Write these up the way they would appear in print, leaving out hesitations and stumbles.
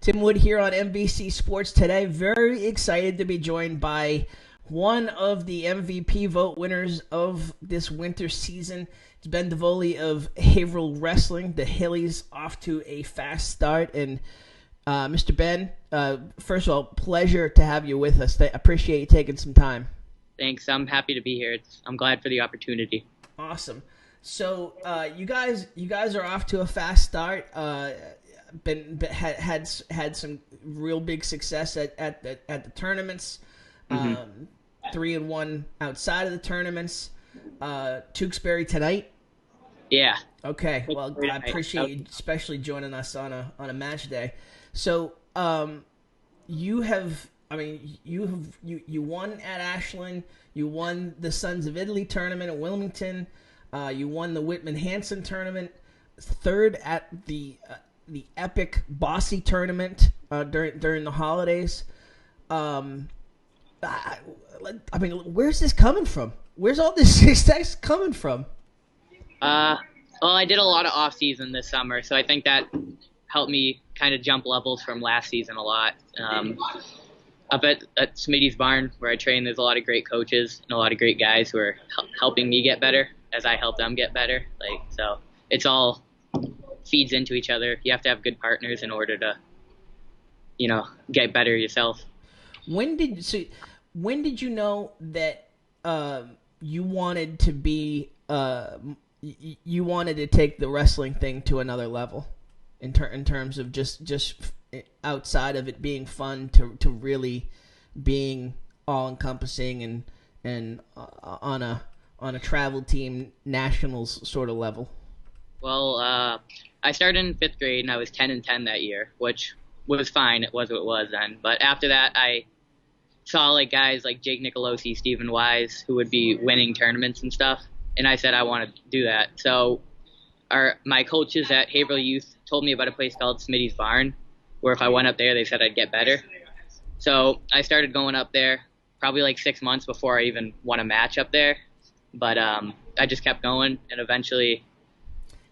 Tim Wood here on MVC Sports today. Very excited to be joined by one of the MVP vote winners of this winter season. It's Ben Davoli of Haverhill Wrestling. The Hillies off to a fast start. And Mr. Ben, first of all, pleasure to have you with us. I appreciate you taking some time. Thanks. I'm happy to be here. I'm glad for the opportunity. Awesome. So you guys are off to a fast start. Had some real big success at the tournaments. 3-1 outside of the tournaments. Tewksbury tonight. Yeah. Okay. Well, I appreciate you especially joining us on a match day. So you won at Ashland. You won the Sons of Italy tournament at Wilmington. You won the Whitman-Hanson tournament. Third at the epic Bossy tournament during the holidays. Where's this coming from? Where's all this success coming from? Well, I did a lot of off-season this summer, so I think that helped me kind of jump levels from last season a lot. Up at Smitty's Barn, where I train, there's a lot of great coaches and a lot of great guys who are helping me get better as I help them get better. So it's all feeds into each other. You have to have good partners in order to, get better yourself. When did you know that you wanted to be you wanted to take the wrestling thing to another level in terms of just outside of it being fun to really being all encompassing and on a travel team nationals sort of level? Well, I started in 5th grade and I was 10-10 that year, which was fine. It was what it was then. But after that, I saw guys like Jake Nicolosi, Stephen Wise, who would be winning tournaments and stuff, and I said I wanted to do that. So my coaches at Haverhill Youth told me about a place called Smitty's Barn, where if I went up there, they said I'd get better. So I started going up there probably 6 months before I even won a match up there. But I just kept going, and eventually...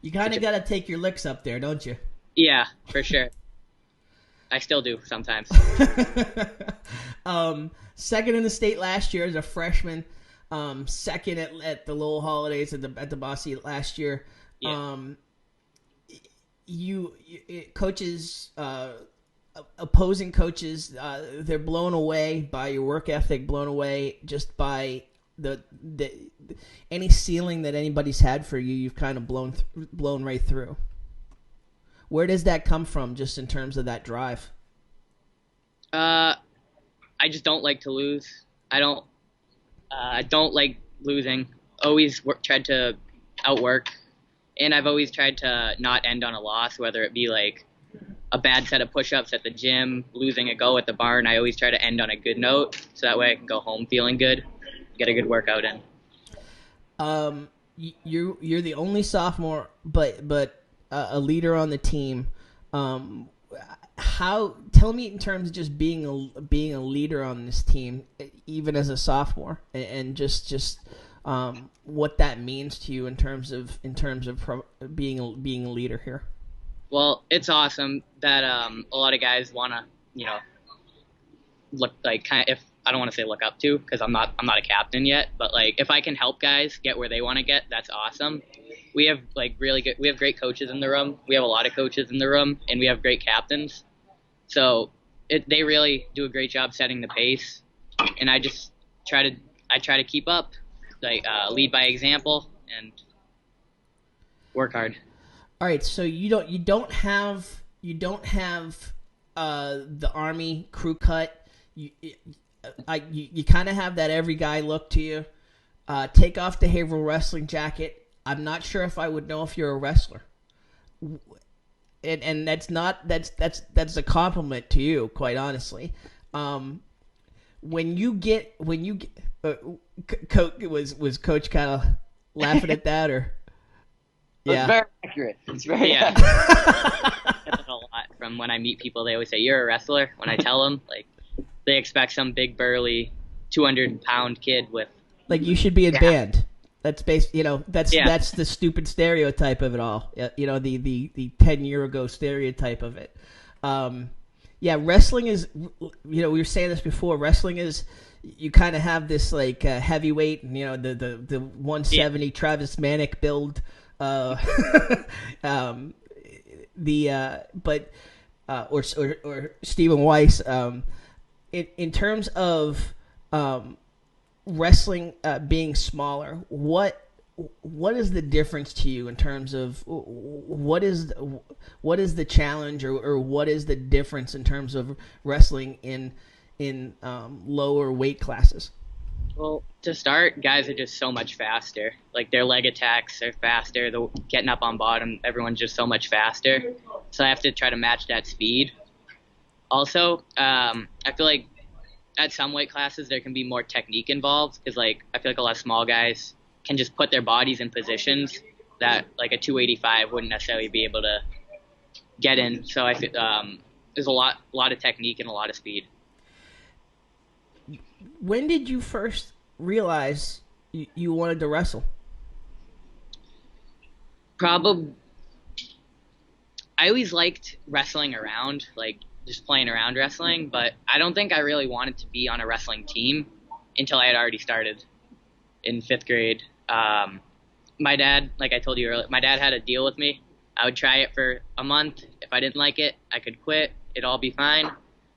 You kind of got to take your licks up there, don't you? Yeah, for sure. I still do sometimes. Second in the state last year as a freshman. Second at the Lowell Holidays at the Bossy last year. Yeah. Coaches, opposing coaches, they're blown away by your work ethic, blown away just by the any ceiling that anybody's had for you. You've kind of blown right through. Where does that come from, just in terms of that drive? I just don't like to lose. I don't like losing. Always tried to outwork, and I've always tried to not end on a loss, whether it be a bad set of push-ups at the gym, losing a go at the barn. I always try to end on a good note, so that way I can go home feeling good, get a good workout in. You're the only sophomore, but a leader on the team. Tell me in terms of just being a leader on this team, even as a sophomore, and just what that means to you in terms of being a leader here. Well, it's awesome that a lot of guys want to look if I don't want to say look up to, because I'm not a captain yet, but if I can help guys get where they want to get, that's awesome. We have we have great coaches in the room. We have a lot of coaches in the room, and we have great captains. So they really do a great job setting the pace, and I just try to keep up, lead by example and work hard. All right, so you don't have the Army crew cut. You kind of have that every guy look to you. Take off the Haverhill wrestling jacket. I'm not sure if I would know if you're a wrestler, and that's a compliment to you, quite honestly. When you get was Coach kind of laughing at that, or? Yeah. It's very accurate. It's very accurate. I get that a lot from when I meet people. They always say, "You're a wrestler." When I tell them, they expect some big burly 200-pound kid with you should be in band. That's that's the stupid stereotype of it all. The 10-year ago stereotype of it. Yeah, wrestling is, we were saying this before. Wrestling is, you kind of have this like heavyweight, the 170 Travis Manic build, but or Stephen Weiss. In terms of wrestling being smaller, what is the difference to you in terms of what is the challenge or what is the difference in terms of wrestling in lower weight classes? Well, to start, guys are just so much faster. Like their leg attacks are faster. The getting up on bottom, everyone's just so much faster. So I have to try to match that speed. Also, I feel like at some weight classes there can be more technique involved because like I feel like a lot of small guys can just put their bodies in positions that like a 285 wouldn't necessarily be able to get in. So I feel there's a lot of technique and a lot of speed. When did you first realize you wanted to wrestle? Probably, I always liked wrestling around, like just playing around wrestling, but I don't think I really wanted to be on a wrestling team until I had already started in 5th grade. My dad, like I told you earlier, my dad had a deal with me. I would try it for a month. If I didn't like it, I could quit. It'd all be fine.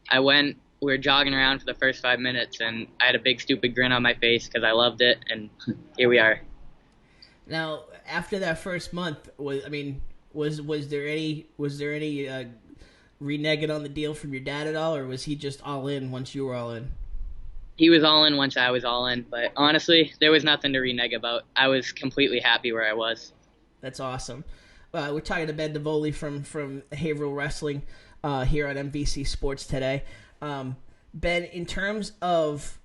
I went. We were jogging around for the first 5 minutes, and I had a big stupid grin on my face because I loved it, and here we are. Now, after that first month, was there any reneging on the deal from your dad at all, or was he just all in once you were all in? He was all in once I was all in, but honestly, there was nothing to renege about. I was completely happy where I was. That's awesome. We're talking to Ben Davoli from Haverhill Wrestling here on MVC Sports today. Ben, in terms of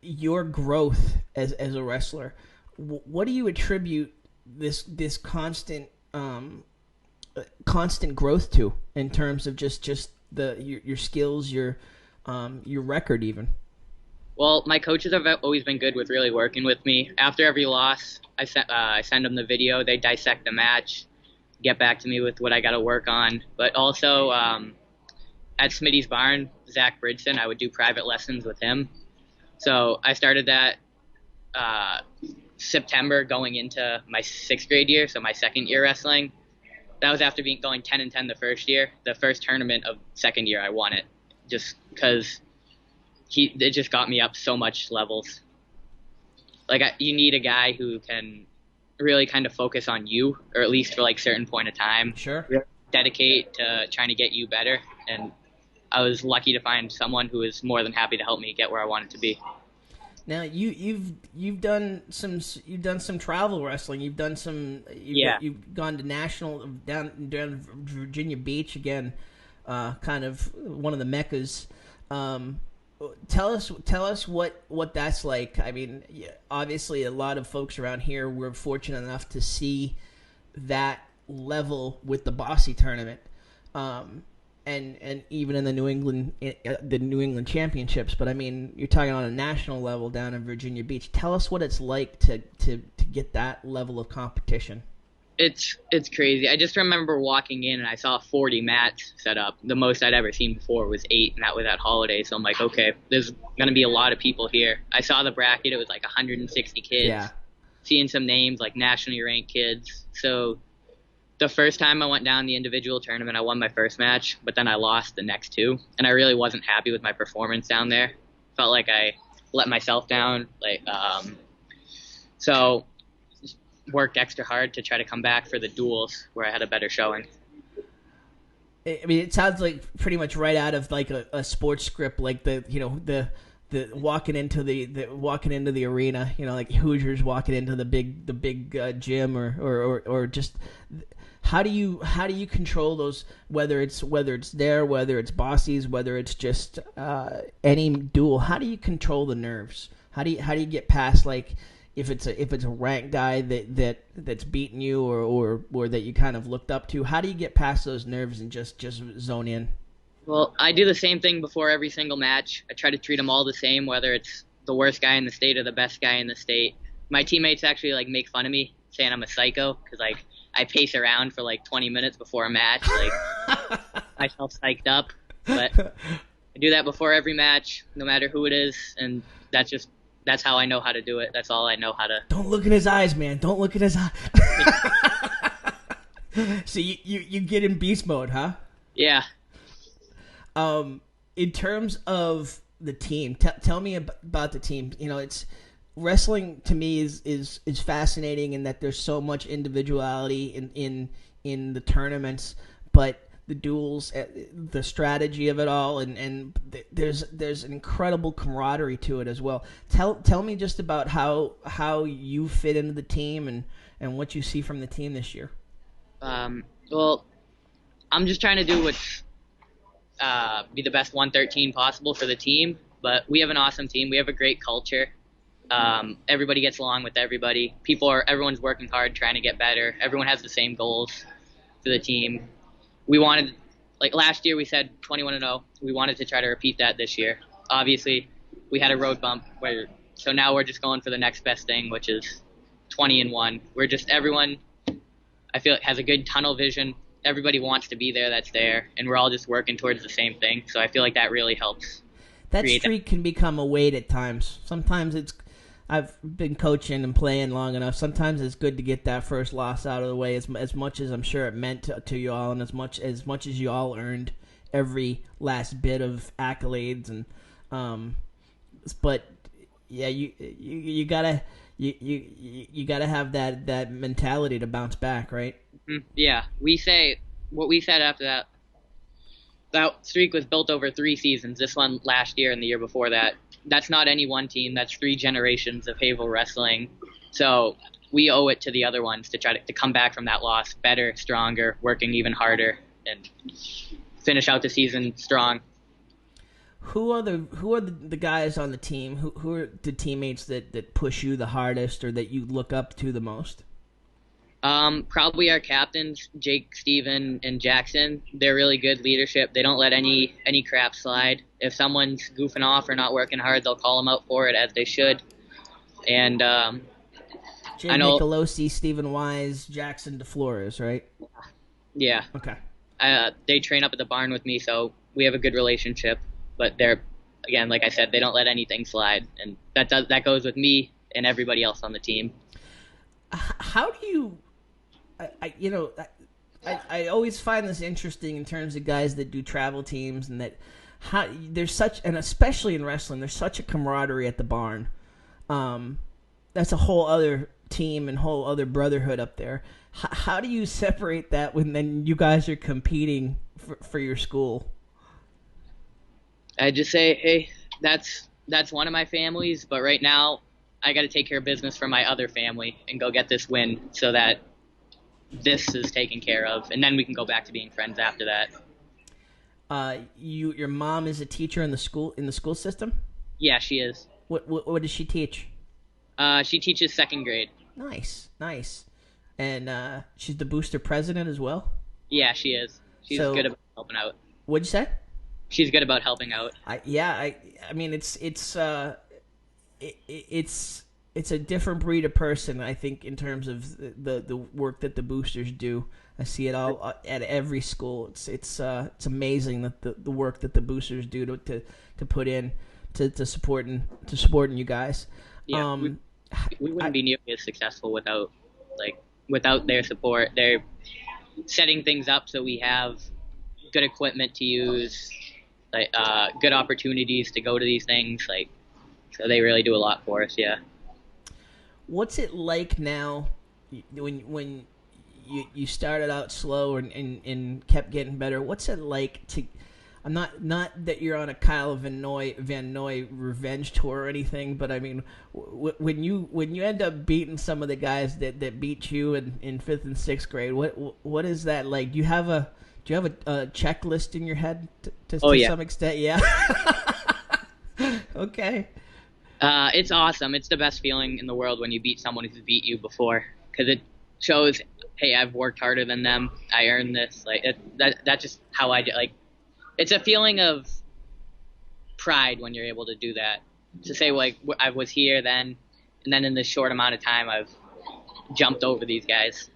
your growth as a wrestler, what do you attribute this constant growth to in terms of just your skills, your record even? Well, my coaches have always been good with really working with me. After every loss, I send them the video. They dissect the match, get back to me with what I got to work on. But also, at Smitty's Barn, Zach Bridson, I would do private lessons with him. So I started that September going into my 6th grade year, so my 2nd year wrestling. That was after going 10-10 the first year. The first tournament of 2nd year, I won it just because it just got me up so much levels. Like you need a guy who can really kind of focus on you, or at least for like certain point of time. Sure. Dedicate to trying to get you better, and I was lucky to find someone who was more than happy to help me get where I wanted to be. Now you've done some travel wrestling. You've done some. You've gone to national down Virginia Beach again, kind of one of the meccas. Tell us what that's like. I mean, obviously a lot of folks around here were fortunate enough to see that level with the Bossy tournament. And even in the New England Championships, but I mean, you're talking on a national level down in Virginia Beach. Tell us what it's like to get that level of competition. It's crazy. I just remember walking in and I saw 40 mats set up. The most I'd ever seen before was 8, and that was at Holiday. So I'm like, okay, there's gonna be a lot of people here. I saw the bracket; it was like 160 kids. Yeah. Seeing some names like nationally ranked kids. So the first time I went down the individual tournament, I won my first match, but then I lost the next 2, and I really wasn't happy with my performance down there. Felt like I let myself down. So worked extra hard to try to come back for the duels where I had a better showing. I mean, it sounds like pretty much right out of like a sports script, like the walking into the arena, like Hoosiers walking into the big gym or just. How do you control those, whether it's there, whether it's Bossy's, whether it's just any duel? How do you control the nerves? How do you get past, like, if it's a ranked guy that's beating you or that you kind of looked up to? How do you get past those nerves and just zone in? Well, I do the same thing before every single match. I try to treat them all the same, whether it's the worst guy in the state or the best guy in the state. My teammates actually like make fun of me, saying I'm a psycho because like I pace around for like 20 minutes before a match. Like myself psyched up. But I do that before every match, no matter who it is, and that's how I know how to do it. That's all I know how to. Don't look in his eyes, man. Don't look in his eyes. So you get in beast mode, huh? Yeah. In terms of the team, tell me about the team. You know, it's wrestling to me is fascinating in that there's so much individuality in the tournaments, but the duels, the strategy of it all, and there's an incredible camaraderie to it as well. Tell me just about how you fit into the team and what you see from the team this year. Well, I'm just trying to do what's be the best 113 possible for the team, but we have an awesome team. We have a great culture. Everybody gets along with everybody. Everyone's working hard, trying to get better. Everyone has the same goals for the team. We wanted, like last year we said 21-0. We wanted to try to repeat that this year. Obviously, we had a road bump so now we're just going for the next best thing, which is 20-1. Everyone, I feel, has a good tunnel vision. Everybody wants to be there that's there, and we're all just working towards the same thing. So I feel like that really helps. That streak can become a weight at times. Sometimes I've been coaching and playing long enough. Sometimes it's good to get that first loss out of the way, as much as I'm sure it meant to you all, and as much as you all earned every last bit of accolades. And but yeah, you gotta have that mentality to bounce back, right? Yeah, what we said after that. That streak was built over 3 seasons. This one last year and the year before that. That's not any one team. That's 3 generations of Haverhill wrestling. So we owe it to the other ones to try to come back from that loss better, stronger, working even harder, and finish out the season strong. Who are the guys on the team? Who are the teammates that push you the hardest or that you look up to the most? Probably our captains, Jake, Steven, and Jackson. They're really good leadership. They don't let any crap slide. If someone's goofing off or not working hard, they'll call them out for it, as they should. And Jake I know Nicolosi, Stephen Wise, Jackson DeFlores, right? Yeah. Okay. They train up at the barn with me, so we have a good relationship. But they're, again, like I said, they don't let anything slide, and that goes with me and everybody else on the team. How do you? I always find this interesting in terms of guys that do travel teams, and that there's and especially in wrestling, there's such a camaraderie at the barn. That's a whole other team and whole other brotherhood up there. How do you separate that when then you guys are competing for your school? I just say, hey, that's one of my families, but right now I got to take care of business for my other family and go get this win so that this is taken care of, and then we can go back to being friends after that. Your mom is a teacher in the school system? Yeah, she is. What does she teach? She teaches 2nd grade. Nice. And she's the booster president as well? Yeah, she is. She's good about helping out. What'd you say? She's good about helping out. I mean, it's a different breed of person, I think, in terms of the work that the boosters do. I see it all at every school. It's amazing that the work that the boosters do to put in to supporting you guys. Yeah, we wouldn't be nearly as successful without their support. They're setting things up so we have good equipment to use, good opportunities to go to these things. So they really do a lot for us. Yeah. What's it like now when you started out slow and kept getting better? What's it like to – I'm not that you're on a Kyle Van Noy revenge tour or anything, but I mean when you end up beating some of the guys that beat you in 5th and 6th grade, what is that like? Do you have a checklist in your head to some extent? Yeah. Okay. It's awesome. It's the best feeling in the world when you beat someone who's beat you before, because it shows, hey, I've worked harder than them. I earned this. That's just how I do. It's a feeling of pride when you're able to do that. To say I was here then, and then in this short amount of time, I've jumped over these guys.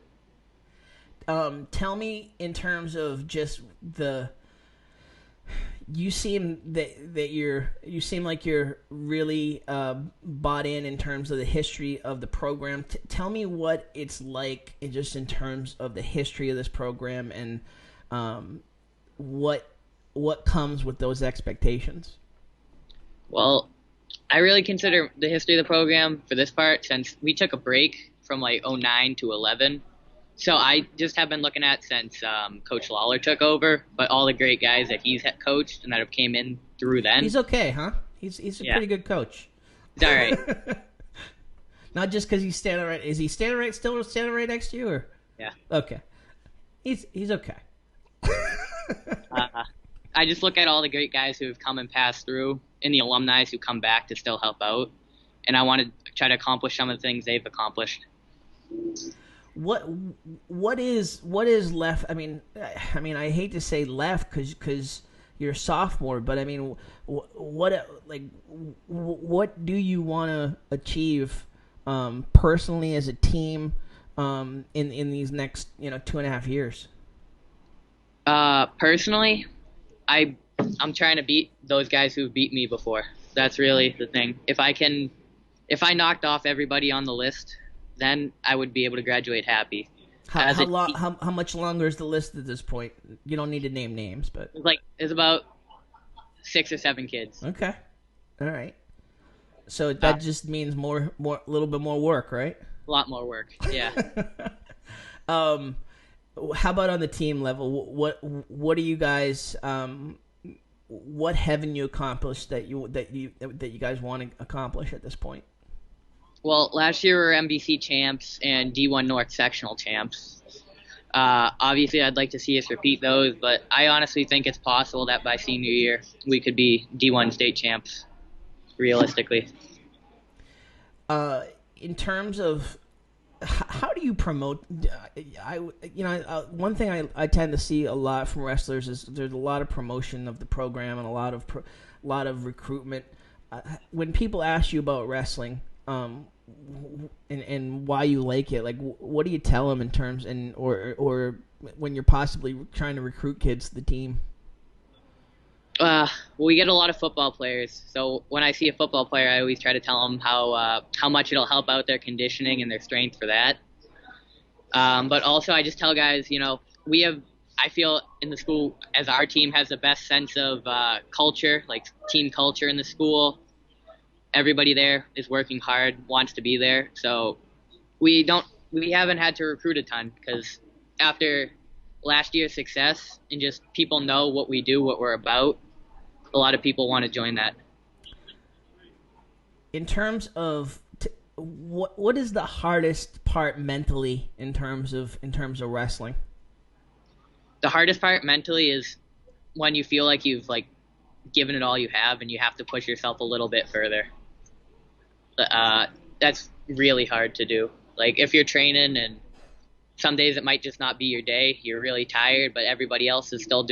Tell me in terms of just you seem you seem like you're really bought in terms of the history of the program. Tell me what it's like just in terms of the history of this program and what comes with those expectations. Well, I really consider the history of the program for this part, since we took a break from like '09 to 11. So I just have been looking at since Coach Lawler took over, but all the great guys that he's coached and that have came in through then. He's okay, huh? He's a pretty good coach. He's all right. Not just because he's standing right. Is he still standing right next to you? Or? Yeah. Okay. He's okay. I just look at all the great guys who have come and passed through, and the alumni who come back to still help out, and I want to try to accomplish some of the things they've accomplished. What is left? I mean, I hate to say left because you're a sophomore, but I mean, what do you want to achieve personally as a team in these next 2.5 years? Personally, I'm trying to beat those guys who've beat me before. That's really the thing. If I knocked off everybody on the list, then I would be able to graduate happy. How much longer is the list at this point? You don't need to name names, but it's about 6 or 7 kids. Okay, all right. So that just means a little bit more work, right? A lot more work, yeah. How about on the team level? What do you guys? What haven't you accomplished that you guys want to accomplish at this point? Well, last year we were MVC champs and D1 North sectional champs. Obviously, I'd like to see us repeat those, but I honestly think it's possible that by senior year we could be D1 state champs, realistically. In terms of how do you promote? One thing I tend to see a lot from wrestlers is there's a lot of promotion of the program and a lot of recruitment. When people ask you about wrestling, and why you like it, like what do you tell them in terms or when you're possibly trying to recruit kids to the team? We get a lot of football players, so when I see a football player, I always try to tell them how much it'll help out their conditioning and their strength for that. But also, I just tell guys, I feel in the school as our team has the best sense of culture, like team culture in the school. Everybody there is working hard, wants to be there. So we haven't had to recruit a ton because after last year's success and just people know what we do, what we're about, a lot of people want to join that. In terms of what is the hardest part mentally in terms of wrestling? The hardest part mentally is when you feel like you've given it all you have and you have to push yourself a little bit further. That's really hard to do. Like if you're training and some days it might just not be your day, you're really tired, but everybody else is still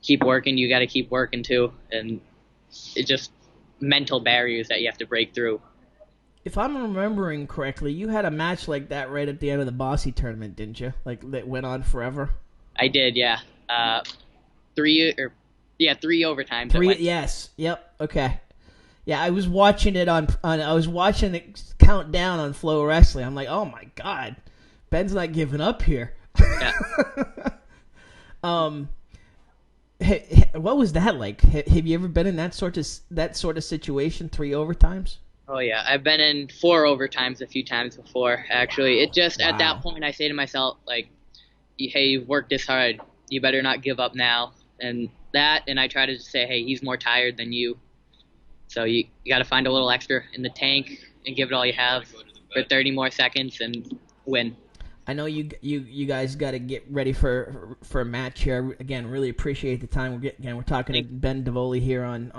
keep working, you got to keep working too. And it's just mental barriers that you have to break through. If I'm remembering correctly, you had a match like that right at the end of the Bossy tournament, didn't you? Like that went on forever. I did, yeah. 3 overtimes. Yes. Yep. Okay. Yeah, I was watching it I was watching it count down on Flow Wrestling. I'm like, oh my God, Ben's not giving up here. Yeah. What was that like? Have you ever been in that sort of situation? 3 overtimes? Oh yeah, I've been in 4 overtimes a few times before. Actually, it just At that point I say to myself hey, you've worked this hard, you better not give up now. And I try to just say, hey, he's more tired than you. So you got to find a little extra in the tank and give it all you have for 30 more seconds and win. I know you guys got to get ready for a match here. Again, really appreciate the time. We're talking to Ben Davoli here on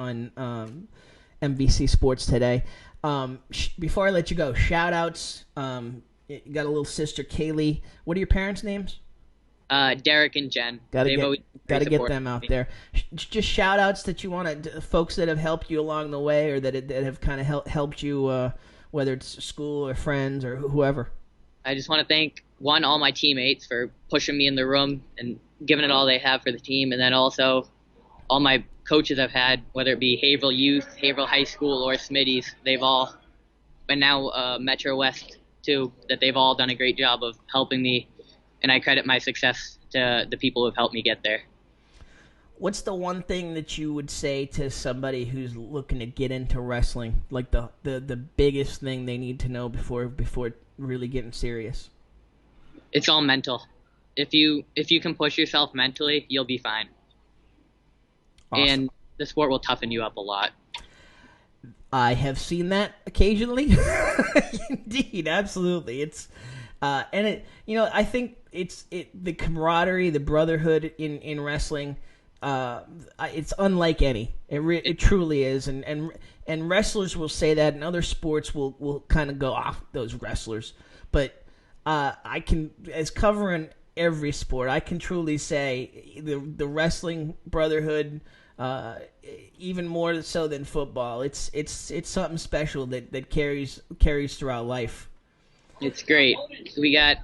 MVC Sports today. Before I let you go, shout outs. You got a little sister, Kaylee. What are your parents' names? Derek and Jen. Got to get them out there. Just shout outs that you want to folks that have helped you along the way or that have kind of helped you, whether it's school or friends or whoever. I just want to thank all my teammates for pushing me in the room and giving it all they have for the team, and then also all my coaches I've had, whether it be Haverhill Youth, Haverhill High School, or Smitty's, they've all, and now Metro West too, that they've all done a great job of helping me, and I credit my success to the people who have helped me get there. What's the one thing that you would say to somebody who's looking to get into wrestling, like the biggest thing they need to know before really getting serious? It's all mental. If you can push yourself mentally, you'll be fine. Awesome. And the sport will toughen you up a lot. I have seen that occasionally. Indeed, absolutely. It's and it, I think it's the camaraderie, the brotherhood in wrestling. It's unlike any. It truly is, and wrestlers will say that, and other sports will kind of go off those wrestlers. But I can, as covering every sport, I can truly say the wrestling brotherhood, even more so than football. It's something special that carries throughout life. It's great. We got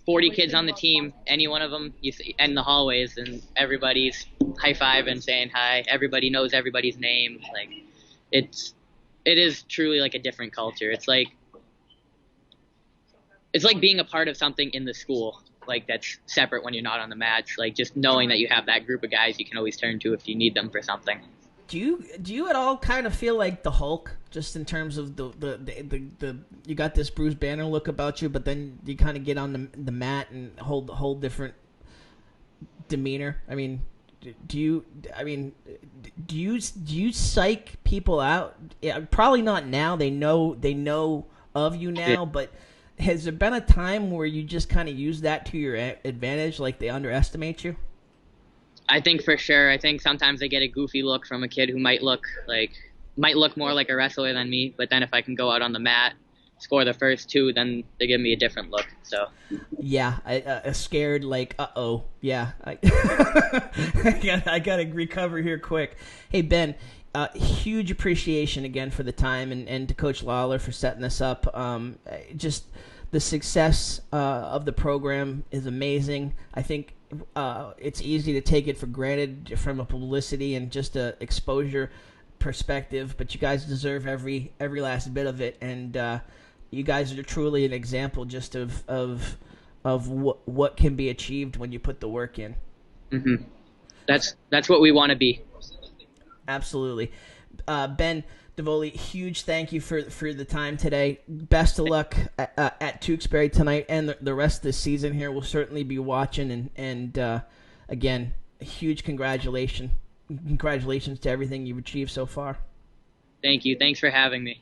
40 kids on the team. Any one of them, you see in the hallways, and everybody's high-fiving, saying hi. Everybody knows everybody's name. Like, it is truly like a different culture. It's like being a part of something in the school, like that's separate when you're not on the mats. Like, just knowing that you have that group of guys you can always turn to if you need them for something. Do you at all kind of feel like the Hulk, just in terms of the you got this Bruce Banner look about you, but then you kind of get on the mat and hold the whole different demeanor? I mean, do you psych people out? Yeah, probably not now. They know of you now, but has there been a time where you just kind of use that to your advantage, like they underestimate you? I think for sure. I think sometimes I get a goofy look from a kid who might look more like a wrestler than me, but then if I can go out on the mat, score the first two, then they give me a different look. So yeah, a scared, like, uh-oh, yeah, I gotta recover here quick. Hey, Ben, huge appreciation again for the time, and to Coach Lawler for setting this up. Just the success of the program is amazing. I think it's easy to take it for granted from a publicity and just a exposure perspective, but you guys deserve every last bit of it, and you guys are truly an example just of what can be achieved when you put the work in. Mm-hmm. That's what we want to be. Absolutely. Ben Davoli, huge thank you for the time today. Best of luck at Tewksbury tonight and the rest of the season here. We'll certainly be watching, and again, a huge congratulations to everything you've achieved so far. Thank you. Thanks for having me.